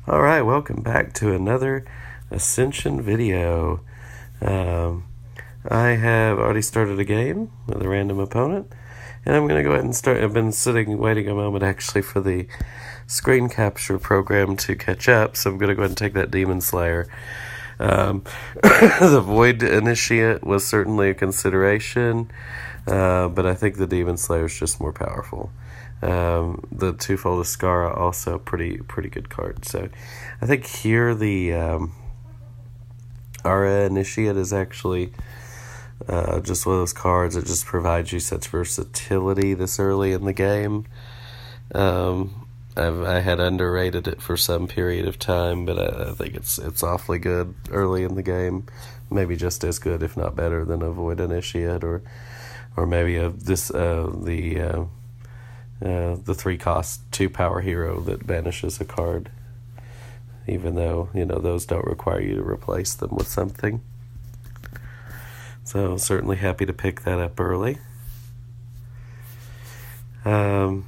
Alright, welcome back to another Ascension video. I have already started a game with a random opponent, and I'm going to go ahead and start. I've been waiting a moment actually for the screen capture program to catch up, so I'm going to go ahead and take that Demon Slayer. The Void Initiate was certainly a consideration, but I think the Demon Slayer is just more powerful. The Twofold Ascara also pretty good card. So I think here the Aura Initiate is actually just one of those cards that just provides you such versatility this early in the game. I had underrated it for some period of time, but I think it's awfully good early in the game. Maybe just as good, if not better, than a Void Initiate or maybe the 3-cost 2-power hero that banishes a card, even though those don't require you to replace them with something. So certainly happy to pick that up early. And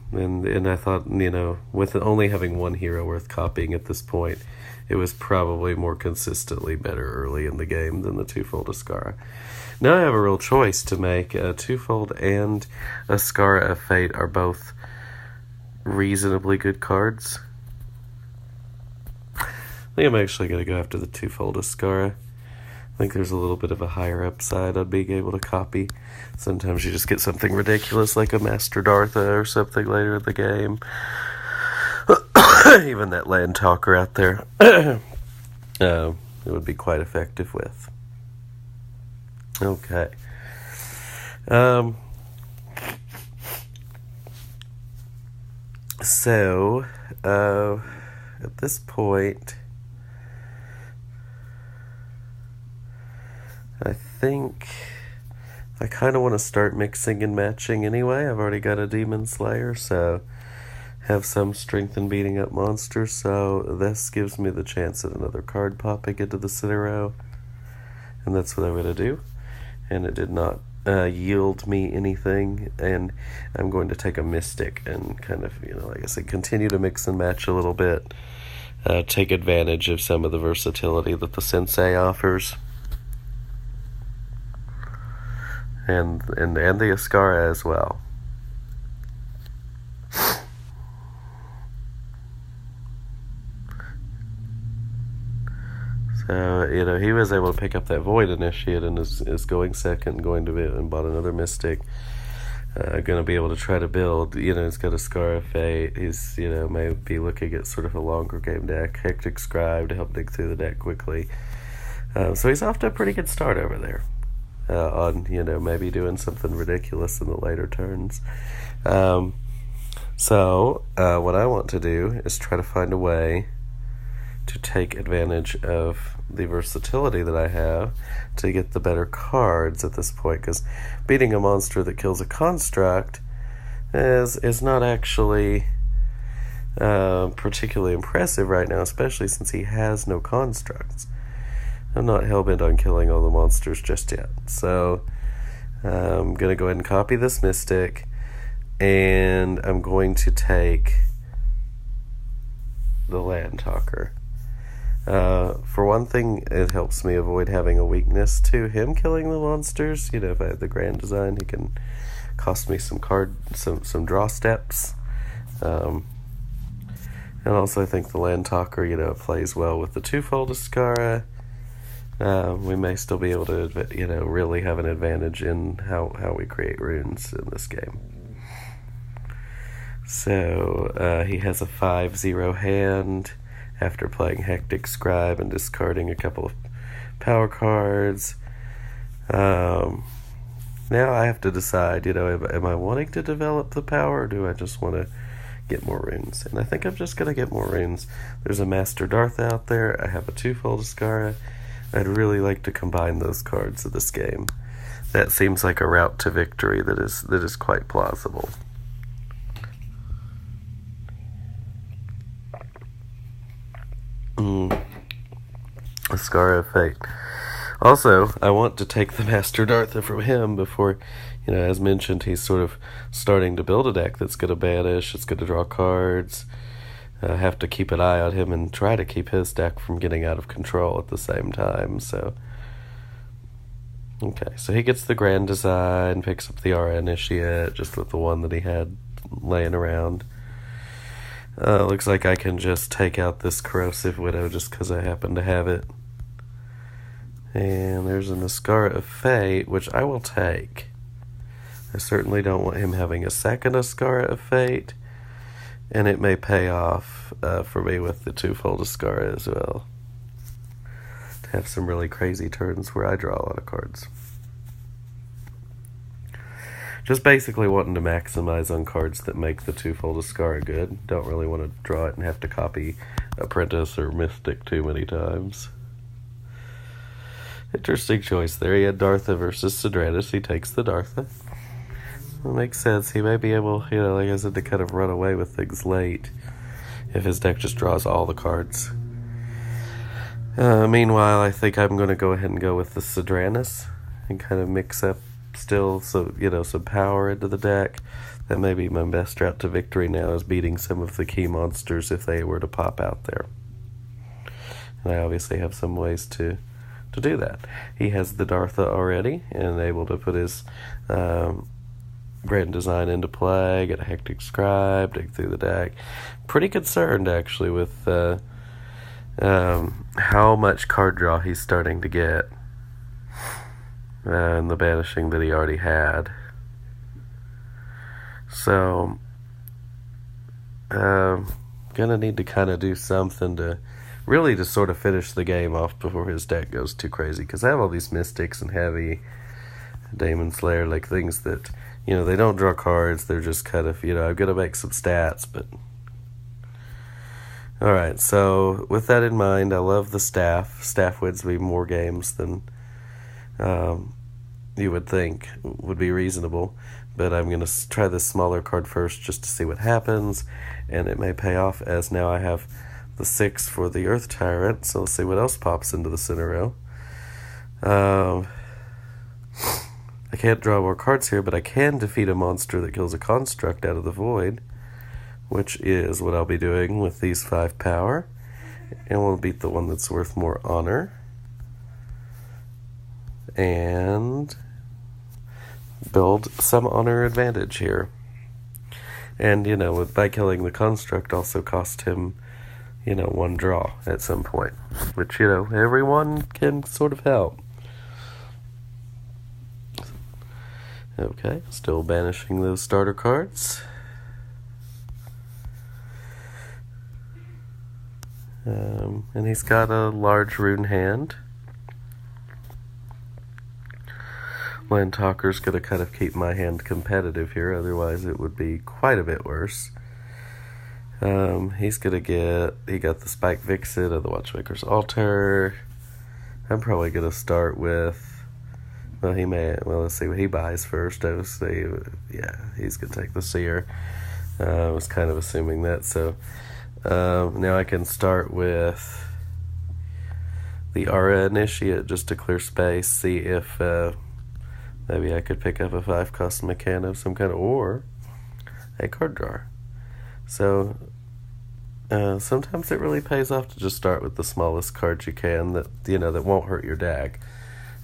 I thought, with only having one hero worth copying at this point, it was probably more consistently better early in the game than the Twofold Ascara. Now I have a real choice to make. Twofold and Ascara of Fate are both reasonably good cards. I think I'm actually going to go after the Twofold Ascara. I think there's a little bit of a higher upside on being able to copy. Sometimes you just get something ridiculous like a Master Dartha or something later in the game. Even that Land Talker out there, it would be quite effective with. Okay. So, at this point, I think I kind of want to start mixing and matching anyway. I've already got a Demon Slayer, so have some strength in beating up monsters, so this gives me the chance at another card popping into the center row, and that's what I'm going to do. And it did not yield me anything, and I'm going to take a Mystic and kind of, like I said, continue to mix and match a little bit, take advantage of some of the versatility that the Sensei offers. And the Ascara as well. So, he was able to pick up that Void Initiate and is going second, going to be and bought another Mystic. Going to be able to try to build. He's got a Scar of Fate. He's, may be looking at sort of a longer game deck. Hectic Scribe to help dig through the deck quickly. So he's off to a pretty good start over there. On maybe doing something ridiculous in the later turns. So what I want to do is try to find a way to take advantage of the versatility that I have to get the better cards at this point, because beating a monster that kills a construct is not actually particularly impressive right now, especially since he has no constructs. I'm not hell-bent on killing all the monsters just yet. So I'm going to go ahead and copy this Mystic, and I'm going to take the Land Talker. For one thing, it helps me avoid having a weakness to him killing the monsters. If I had the Grand Design, he can cost me some draw steps. And also I think the Land Talker, plays well with the Twofold Ascara. We may still be able to, really have an advantage in how we create runes in this game. So, he has a 5/0 hand after playing Hectic Scribe and discarding a couple of power cards. Now I have to decide, am I wanting to develop the power, or do I just want to get more runes? And I think I'm just going to get more runes. There's a Master Dartha out there. I have a Twofold Ascara. I'd really like to combine those cards in this game. That seems like a route to victory that is quite plausible. Ascara of Fate. Also, I want to take the Master Dartha from him before, as mentioned, he's sort of starting to build a deck that's going to banish, it's going to draw cards. have to keep an eye on him and try to keep his deck from getting out of control at the same time. So, okay, so he gets the Grand Design, picks up the Aura Initiate, just with the one that he had laying around. Looks like I can just take out this Corrosive Widow just because I happen to have it. And there's an Ascara of Fate, which I will take. I certainly don't want him having a second Ascara of Fate, and it may pay off for me with the twofold Ascara as well. To have some really crazy turns where I draw a lot of cards. Just basically wanting to maximize on cards that make the twofold Ascara good. Don't really want to draw it and have to copy Apprentice or Mystic too many times. Interesting choice there. He had Dartha versus Sidranus. He takes the Dartha. It makes sense. He may be able, like I said, to kind of run away with things late if his deck just draws all the cards. Meanwhile, I think I'm going to go ahead and go with the Sidranus and kind of mix up still some power into the deck. That may be my best route to victory now, is beating some of the key monsters if they were to pop out there. And I obviously have some ways to do that. He has the Dartha already and able to put his Grand Design into play, get a Hectic Scribe, dig through the deck. Pretty concerned actually with how much card draw he's starting to get and the banishing that he already had. So gonna need to kind of do something to sort of finish the game off before his deck goes too crazy, because I have all these Mystics and Heavy, Demon Slayer, like things that, they don't draw cards, they're just kind of, I'm gonna make some stats, but... Alright, so with that in mind, I love the Staff. Staff wins me more games than you would think would be reasonable, but I'm going to try this smaller card first just to see what happens, and it may pay off, as now I have the 6 for the Earth Tyrant, so let's see what else pops into the center row. I can't draw more cards here, but I can defeat a monster that kills a construct out of the void, which is what I'll be doing with these 5 power, and we'll beat the one that's worth more honor, and build some honor advantage here. And, by killing the construct also cost him, 1 draw at some point, which, everyone can sort of help. Okay, still banishing those starter cards. And he's got a large rune hand. Land Talker's going to kind of keep my hand competitive here, otherwise it would be quite a bit worse. He got the Spike Vixen of the Watchmaker's Altar. I'm probably going to start with, let's see what he buys first. I would say, he's going to take the Seer. I was kind of assuming that, so now I can start with the Aura Initiate just to clear space, see if maybe I could pick up a 5-cost mechanic of some kind, or a card drawer. So sometimes it really pays off to just start with the smallest cards you can that won't hurt your deck.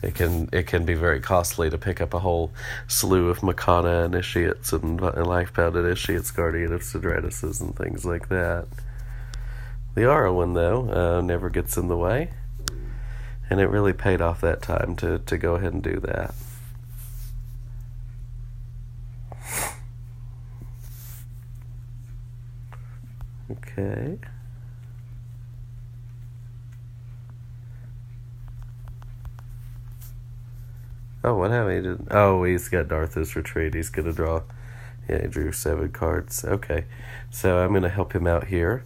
It can be very costly to pick up a whole slew of Makana Initiates and Lifebound Initiates, Guardian of Sidranus and things like that. The Aura one, though, never gets in the way, and it really paid off that time to go ahead and do that. Okay. Oh, what happened? He's got Dartha's Retreat. He's going to draw. Yeah, he drew 7 cards. Okay. So I'm going to help him out here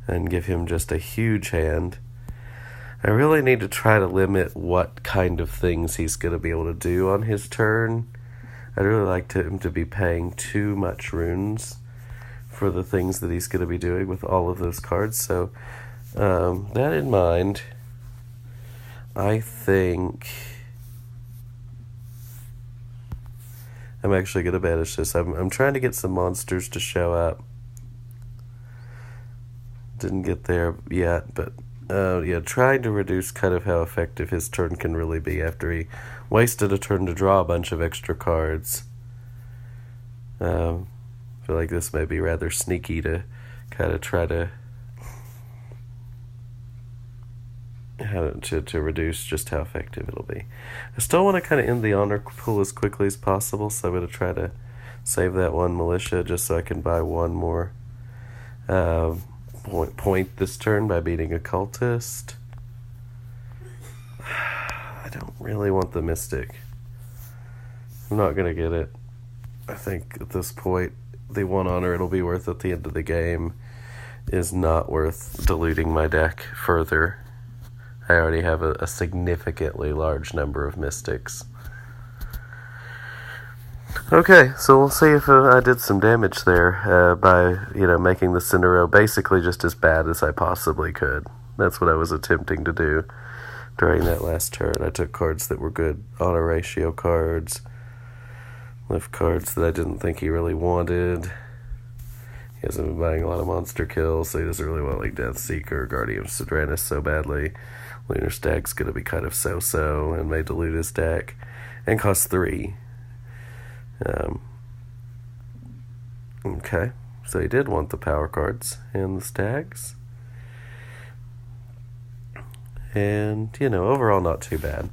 and give him just a huge hand. I really need to try to limit what kind of things he's going to be able to do on his turn. I'd really like him to be paying too much runes for the things that he's going to be doing with all of those cards. So that in mind, I think I'm actually going to banish this. I'm trying to get some monsters to show up. didn't get there yet, but trying to reduce kind of how effective his turn can really be after he wasted a turn to draw a bunch of extra cards. I feel like this may be rather sneaky to kind of try to reduce just how effective it'll be. I still want to kind of end the honor pool as quickly as possible, so I'm going to try to save that one militia just so I can buy one more point this turn by beating a cultist. I don't really want the mystic. I'm not going to get it. I think at this point, the one honor it'll be worth at the end of the game is not worth diluting my deck further. I already have a significantly large number of mystics. Okay, so we'll see if I did some damage there by, making the Cinero basically just as bad as I possibly could. That's what I was attempting to do during that last turn. I took cards that were good honor ratio cards, left cards that I didn't think he really wanted. He hasn't been buying a lot of monster kills, so he doesn't really want like Deathseeker or Guardian of Sidranus so badly. Lunar Stag's going to be kind of so-so and may dilute his deck and cost 3. Okay, so he did want the power cards and the stags. And, overall not too bad.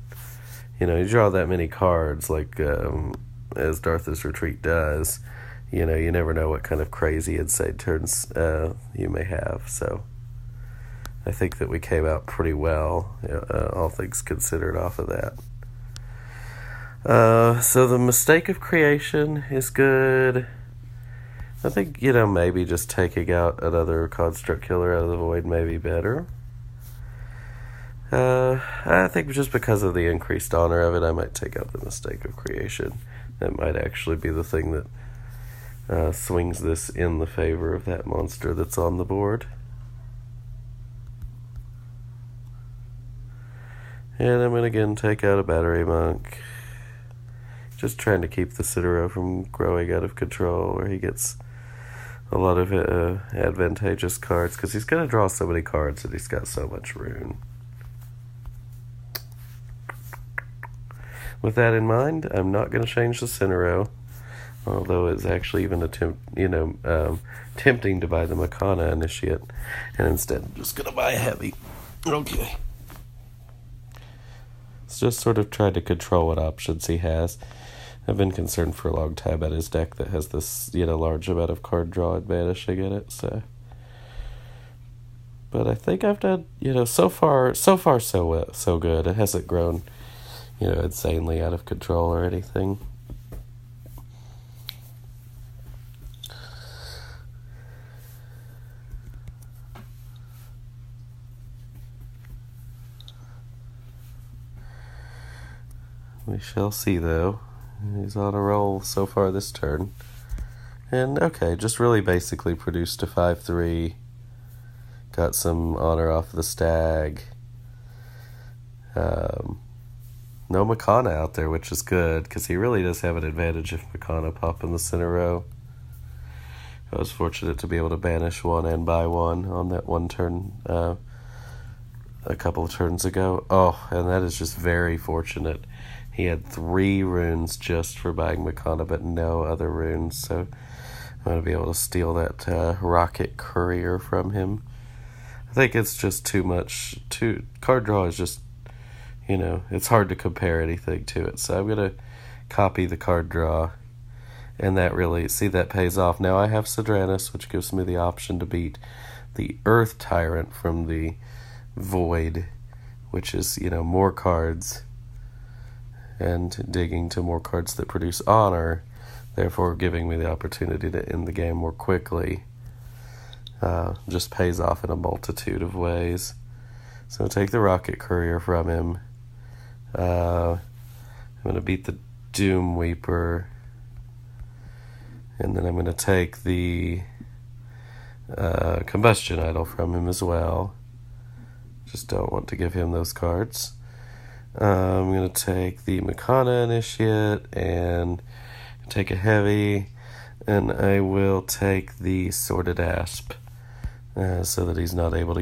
You draw that many cards, like as Darth's Retreat does, you never know what kind of crazy inside turns you may have. So I think that we came out pretty well, all things considered, off of that. So the Mistake of Creation is good. I think, maybe just taking out another Construct Killer out of the Void may be better. I think just because of the increased honor of it, I might take out the Mistake of Creation. That might actually be the thing that swings this in the favor of that monster that's on the board. And I'm going to again take out a Battery Monk. Just trying to keep the Cinero from growing out of control, where he gets a lot of advantageous cards, because he's going to draw so many cards and he's got so much rune. With that in mind, I'm not going to change the Cinero, although it's actually even tempting to buy the Makana Initiate, and instead I'm just going to buy a heavy. Okay. It's just sort of trying to control what options he has. I've been concerned for a long time about his deck that has this, large amount of card draw and banishing in it, so. But I think I've done, so far so good. It hasn't grown, insanely out of control or anything. We shall see, though. He's on a roll so far this turn. And, okay, just really basically produced a 5/3. Got some honor off the stag. No Makana out there, which is good, because he really does have an advantage if Makana pop in the center row. I was fortunate to be able to banish one and buy one on that one turn a couple of turns ago. Oh, and that is just very fortunate. He had 3 runes just for buying Makana, but no other runes, so I'm going to be able to steal that rocket courier from him. I think it's just too much. Card draw is just, it's hard to compare anything to it, so I'm going to copy the card draw, and that really, see, that pays off. Now I have Sidranus, which gives me the option to beat the Earth Tyrant from the Void, which is, more cards, and digging to more cards that produce honor, therefore giving me the opportunity to end the game more quickly. Just pays off in a multitude of ways. So I'll take the Rocket Courier from him. I'm going to beat the Doom Weeper, and then I'm going to take the Combustion Idol from him as well. Just don't want to give him those cards. I'm going to take the Makana Initiate and take a heavy, and I will take the Sordid Asp so that he's not able to